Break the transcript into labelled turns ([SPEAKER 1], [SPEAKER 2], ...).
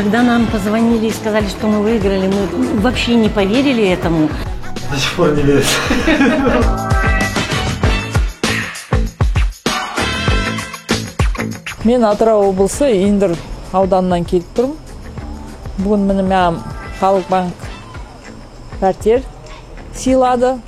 [SPEAKER 1] Когда нам позвонили и сказали, что мы выиграли, мы вообще не поверили этому.
[SPEAKER 2] До сих пор не верится.
[SPEAKER 3] Мен Атырау облысы Индер ауданынан келіп тұрмын. Бүгін міне маған Халық банк пәтер сыйлады.